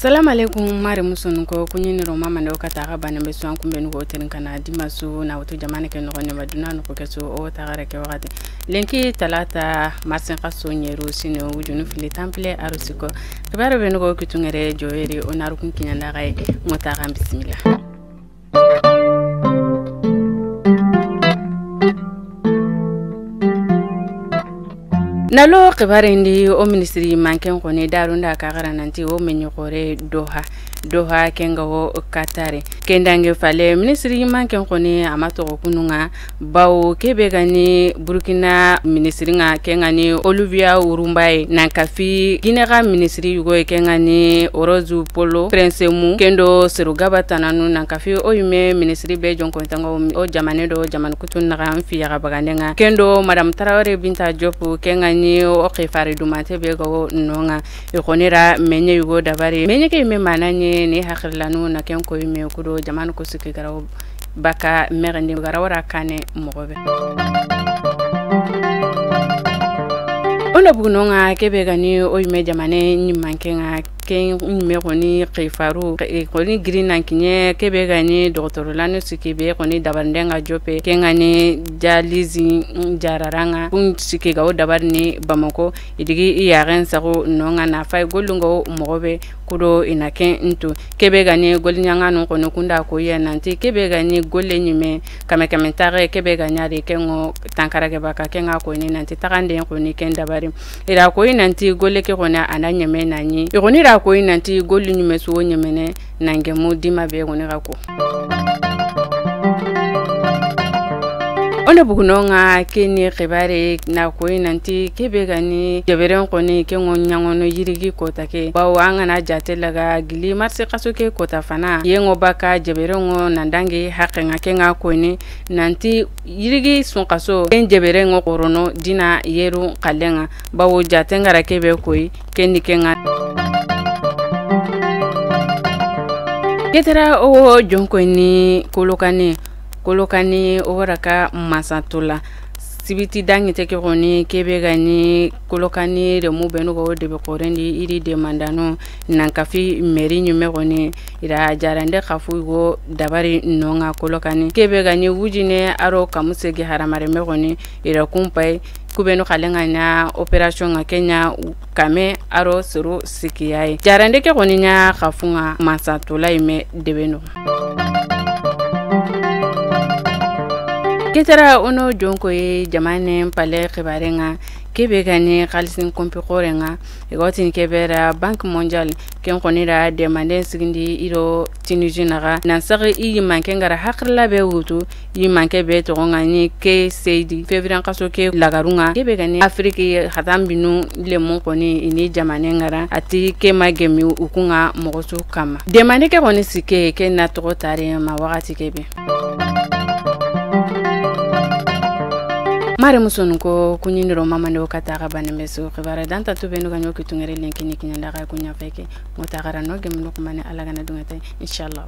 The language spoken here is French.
Assalamu alaikum mari musun ko kunyini roma mande o kata bana be so an kumbe no hotel kana dimasu na wato jamana ke no ne maduna no ko keso o tagare ke wakati lenki talata marsin qaso nyero sino wujunu fili temple arusiko kibaro be no ko kitungere joyeri onaru kun kinyanda gai motaka bismillah. Nalo kibarindi o ministri manken kone darunda kagara nanti o menyokore Doha kenga o Katare kendange fale ministri manken kone amato kununga bawo kebe gani Burkina ministri nga kengani Olivia Urumbai nankafi ginera ministri yugo kengani Orozu Polo Prince Mu kendo serugaba tananu nankafi o yume ministri be jonko tango o jamane do jaman kutun na amfi ya bagandenga kendo madam Traore Binta Jopu kengani o khifari dumate be go nonga ikonira menye yugo dabari menye ke me mananye ni hakhirlanu na ken ko yume kudo jaman ko sikki garaw baka merende garawara kane mogobe ona bugunonga kebe gani o yume jamane ni mankenga ken me koni khifaru koni green nankinye kebe gani docteur lanu sikibe koni dabandenga jope kengani jalizi jararanga kun sikiga o dabarni Bamako idigi iyaren sago nonga na fay golungo mogobe kudo inaken ntu kebe gani golnyanga no kono kunda ko yananti kebe gani golle nyime kamentare kebe gani ari kengo tankara ke baka kenga ko ni nanti takande ko ni ken dabari ira ko nanti golle ke kona ananyeme nanyi igonira ko nanti gollu nyime so nyemene nangemu dima be gonira ko ona bugunonga keni khibare na ko nanti kebe gani jaberen koni kengo nyangono yirigi kota ke bawo anga na jatelaga gili marse kasuke kota fana yengo baka jaberengo nandange hakenga kenga koni nanti yirigi sun kaso ken jaberengo korono dina yeru kalenga bawo jatengara kebe koi kendi kenga ketera o jonko ni kolokani owaraka masatola sibiti dangi teke koni kebe gani kolokani remu benu go debe korendi iri demandano nankafi meri nyume koni ira jarande khafu go dabari nonga kolokani kebe gani wujine aro kamusege haramare me koni ira kumpai kubenu khalenga na operation nga Kenya kame aro suru sikiyai jarande ke koni nya khafunga masatola ime debeno ketara ono jonko e jamane pale khibarenga kebe gani khalsin kompi khorenga egotin kebera bank mondial ken konira demande sigindi iro tinujinaga nansari i manke ngara hakrla be wutu i manke be to ngani ke seidi fevrier kaso ke lagarunga kebe gani afrique hatambinu le mon koni ini jamane ngara ati ke magemi ukunga mogosu kama demande ke koni sike ke na to tare ma wakati kebe mare muson ko kunyindiro mama ndo kataka bane meso khibara danta to beno ganyo kitungere lenki ni kinyanda ka kunya feke motagara no gemno kumane alaga na dungate inshallah.